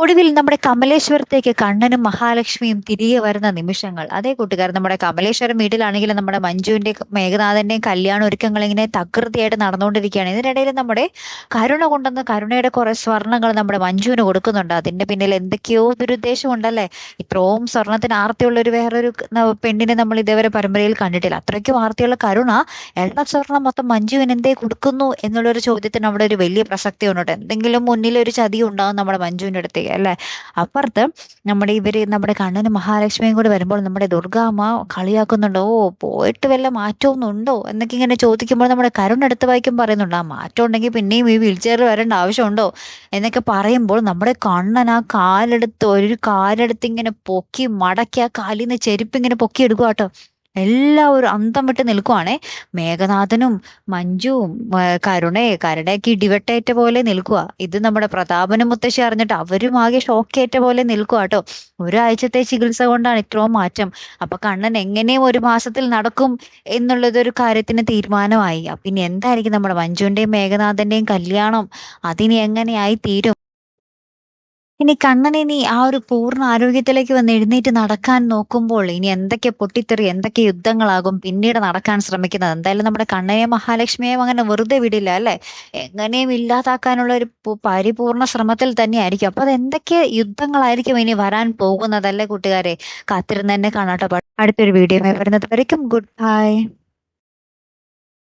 ഒടുവിൽ നമ്മുടെ കമലേശ്വരത്തേക്ക് കണ്ണനും മഹാലക്ഷ്മിയും തിരികെ വരുന്ന നിമിഷങ്ങൾ. അതേ കൂട്ടുകാർ, നമ്മുടെ കമലേശ്വരം വീട്ടിലാണെങ്കിലും നമ്മുടെ മഞ്ജുവിന്റെയും മേഘനാഥന്റെയും കല്യാണ ഒരുക്കങ്ങൾ ഇങ്ങനെ തകൃതിയായിട്ട് നടന്നുകൊണ്ടിരിക്കുകയാണ്. ഇതിനിടയിൽ നമ്മുടെ കരുണ കൊണ്ടുവന്ന കരുണയുടെ കുറെ സ്വർണ്ണങ്ങൾ നമ്മുടെ മഞ്ജുവിന് കൊടുക്കുന്നുണ്ട്. അതിന്റെ പിന്നിൽ എന്തൊക്കെയോ ദുരുദ്ദേശം ഉണ്ടല്ലേ. ഇത്രയും സ്വർണത്തിന് ആർത്തിയുള്ള ഒരു വേറൊരു പെണ്ണിനെ നമ്മൾ ഇതേവരെ പരമ്പരയിൽ കണ്ടിട്ടില്ല. അത്രയ്ക്കും ആർത്തിയുള്ള കരുണ എണ്ണ സ്വർണം മൊത്തം മഞ്ജുവിന് എന്തേ കൊടുക്കുന്നു എന്നുള്ളൊരു ചോദ്യത്തിന് അവിടെ ഒരു വലിയ പ്രസക്തി ഉണ്ട്. എന്തെങ്കിലും മുന്നിൽ ഒരു ചതി ഉണ്ടാകും നമ്മുടെ മഞ്ജുവിന്റെ അടുത്തേക്ക് അല്ലെ. അപ്പുറത്ത് നമ്മുടെ കണ്ണനും മഹാലക്ഷ്മിയും കൂടി വരുമ്പോൾ നമ്മുടെ ദുർഗാമ്മ കളിയാക്കുന്നുണ്ടോ, ഓ പോയിട്ട് വല്ല മാറ്റമൊന്നും ഉണ്ടോ എന്നൊക്കെ ഇങ്ങനെ ചോദിക്കുമ്പോൾ നമ്മുടെ കരുൺ എടുത്ത് വായിക്കും പറയുന്നുണ്ട്, ആ മാറ്റം ഉണ്ടെങ്കിൽ പിന്നെയും ഈ വീൽ ചെയറിൽ വരേണ്ട ആവശ്യമുണ്ടോ എന്നൊക്കെ പറയുമ്പോൾ നമ്മുടെ കണ്ണൻ ആ കാലെടുത്ത് ഇങ്ങനെ പൊക്കി മടക്കി ആ കാലിൽ നിന്ന് ചെരുപ്പ് ഇങ്ങനെ പൊക്കി എടുക്കുക കേട്ടോ. എല്ലാവരും അന്തം വിട്ട് നിൽക്കുവാണേ. മേഘനാഥനും മഞ്ജുവും കരുണയൊക്കെ ഇടിവെട്ടേറ്റ പോലെ നിൽക്കുക. ഇത് നമ്മുടെ പ്രതാപനും മുത്തശ്ശി അറിഞ്ഞിട്ട് അവരും ആകെ ഷോക്കേറ്റ പോലെ നിൽക്കുക കേട്ടോ. ഒരാഴ്ചത്തെ ചികിത്സ കൊണ്ടാണ് ഇത്രയും മാറ്റം. അപ്പൊ കണ്ണൻ എങ്ങനെയും ഒരു മാസത്തിൽ നടക്കും എന്നുള്ളതൊരു കാര്യത്തിന് തീരുമാനമായി. അപ്പൊ ഇനി എന്തായിരിക്കും നമ്മുടെ മഞ്ജുവിന്റെയും മേഘനാഥന്റെയും കല്യാണം, അതിനി എങ്ങനെയായി തീരും? ഇനി കണ്ണനിനി ആ ഒരു പൂർണ്ണ ആരോഗ്യത്തിലേക്ക് വന്ന് എഴുന്നേറ്റ് നടക്കാൻ നോക്കുമ്പോൾ ഇനി എന്തൊക്കെ പൊട്ടിത്തെറി, എന്തൊക്കെ യുദ്ധങ്ങളാകും പിന്നീട് നടക്കാൻ ശ്രമിക്കുന്നത്. എന്തായാലും നമ്മുടെ കണ്ണനെയും മഹാലക്ഷ്മിയെയും അങ്ങനെ വെറുതെ വിടില്ല അല്ലെ. എങ്ങനെയും ഇല്ലാതാക്കാനുള്ള ഒരു പരിപൂർണ ശ്രമത്തിൽ തന്നെയായിരിക്കും. അപ്പൊ അത് എന്തൊക്കെ യുദ്ധങ്ങളായിരിക്കും ഇനി വരാൻ പോകുന്നതല്ലേ കൂട്ടുകാരെ. കാത്തിരുന്ന് തന്നെ കാണാട്ടോ. അടുത്തൊരു വീഡിയോ വരുന്നത് വരയ്ക്കും ഗുഡ് ബൈ.